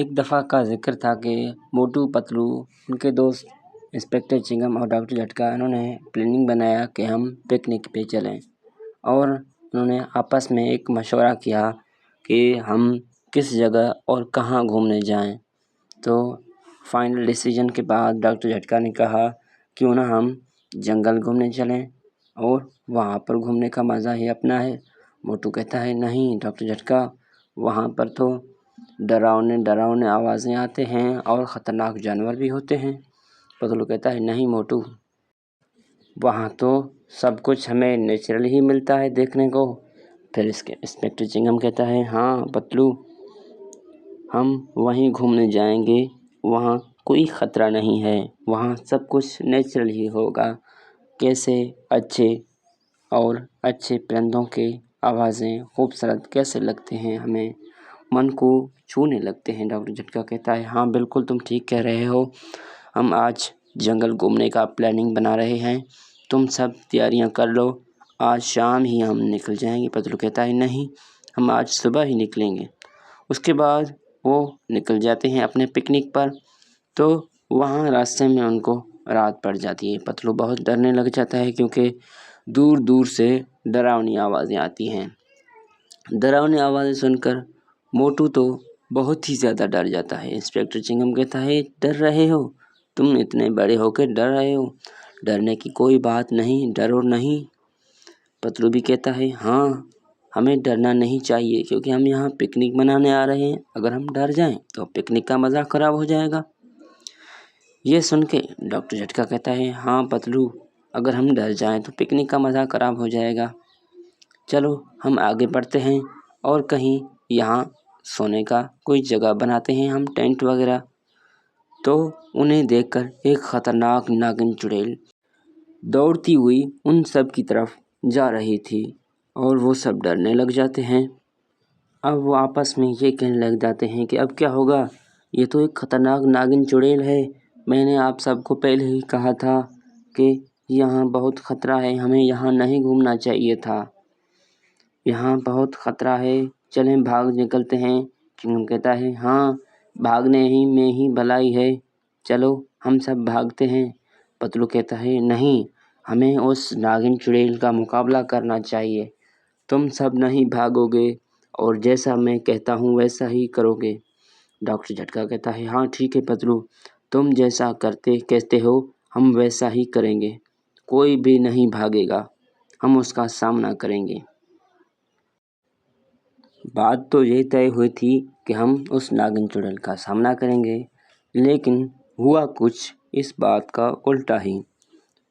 एक दफ़ा का ज़िक्र था कि मोटू पतलू, उनके दोस्त इंस्पेक्टर चिंगम और डॉक्टर झटका, इन्होंने प्लानिंग बनाया कि हम पिकनिक पे चलें। और उन्होंने आपस में एक मशवरा किया कि हम किस जगह और कहाँ घूमने जाएं। तो फाइनल डिसीजन के बाद डॉक्टर झटका ने कहा क्यों ना हम जंगल घूमने चलें और वहाँ पर घूमने का मज़ा ही अपना है। मोटू कहता है नहीं डॉक्टर झटका, वहाँ पर तो डरावने आवाज़ें आते हैं और ख़तरनाक जानवर भी होते हैं। पतलू कहता है नहीं मोटू, वहाँ तो सब कुछ हमें नेचुरल ही मिलता है देखने को। फिर इसके इंस्पेक्टर चिंगम कहता है हाँ पतलू, हम वहीं घूमने जाएंगे, वहाँ कोई ख़तरा नहीं है, वहाँ सब कुछ नेचुरल ही होगा। कैसे अच्छे परिंदों के आवाज़ें खूबसूरत कैसे लगते हैं, हमें मन को छूने लगते हैं। डॉक्टर झटका कहता है हाँ बिल्कुल तुम ठीक कह रहे हो, हम आज जंगल घूमने का प्लानिंग बना रहे हैं, तुम सब तैयारियां कर लो, आज शाम ही हम निकल जाएंगे। पतलू कहता है नहीं, हम आज सुबह ही निकलेंगे। उसके बाद वो निकल जाते हैं अपने पिकनिक पर। तो वहाँ रास्ते में उनको रात पड़ जाती है। पतलू बहुत डरने लग जाता है क्योंकि दूर दूर से डरावनी आवाज़ें आती हैं। डरावनी आवाज़ें सुनकर मोटू तो बहुत ही ज़्यादा डर जाता है। इंस्पेक्टर चिंगम कहता है डर रहे हो, तुम इतने बड़े होकर डर रहे हो, डरने की कोई बात नहीं, डरो नहीं। पतलू भी कहता है हाँ, हमें डरना नहीं चाहिए क्योंकि हम यहाँ पिकनिक मनाने आ रहे हैं, अगर हम डर जाएं तो पिकनिक का मज़ा ख़राब हो जाएगा। ये सुन के डॉक्टर झटका कहता है हाँ पतलू, अगर हम डर जाएं तो पिकनिक का मज़ा ख़राब हो जाएगा, चलो हम आगे बढ़ते हैं और कहीं यहाँ सोने का कोई जगह बनाते हैं, हम टेंट वगैरह। तो उन्हें देखकर एक ख़तरनाक नागिन चुड़ैल दौड़ती हुई उन सब की तरफ जा रही थी और वो सब डरने लग जाते हैं। अब वो आपस में ये कहने लग जाते हैं कि अब क्या होगा, ये तो एक ख़तरनाक नागिन चुड़ैल है, मैंने आप सबको पहले ही कहा था कि यहाँ बहुत ख़तरा है, हमें यहाँ नहीं घूमना चाहिए था, यहाँ बहुत ख़तरा है, चलें भाग निकलते हैं। चिंगम कहता है हाँ, भागने ही में ही भलाई है, चलो हम सब भागते हैं। पतलू कहता है नहीं, हमें उस नागिन चुड़ैल का मुकाबला करना चाहिए, तुम सब नहीं भागोगे और जैसा मैं कहता हूँ वैसा ही करोगे। डॉक्टर झटका कहता है हाँ ठीक है पतलू, तुम जैसा कहते हो हम वैसा ही करेंगे, कोई भी नहीं भागेगा, हम उसका सामना करेंगे। बात तो ये तय हुई थी कि हम उस नागिन चुड़ैल का सामना करेंगे, लेकिन हुआ कुछ इस बात का उल्टा ही।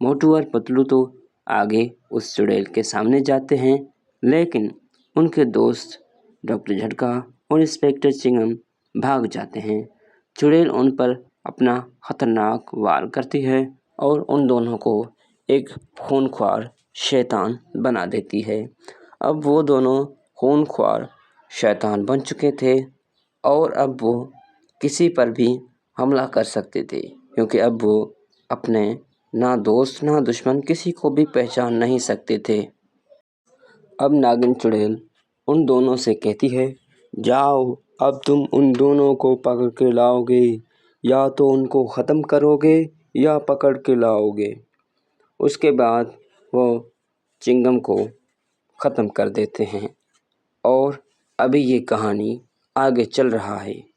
मोटू और पतलू तो आगे उस चुड़ैल के सामने जाते हैं, लेकिन उनके दोस्त डॉक्टर झटका और इंस्पेक्टर चिंगम भाग जाते हैं। चुड़ैल उन पर अपना ख़तरनाक वार करती है और उन दोनों को एक खूंखार शैतान बना देती है। अब वो दोनों खूंखार शैतान बन चुके थे और अब वो किसी पर भी हमला कर सकते थे, क्योंकि अब वो अपने ना दोस्त ना दुश्मन किसी को भी पहचान नहीं सकते थे। अब नागिन चुड़ैल उन दोनों से कहती है जाओ, अब तुम उन दोनों को पकड़ के लाओगे, या तो उनको ख़त्म करोगे या पकड़ के लाओगे। उसके बाद वो चिंगम को ख़त्म कर देते हैं और अभी ये कहानी आगे चल रहा है।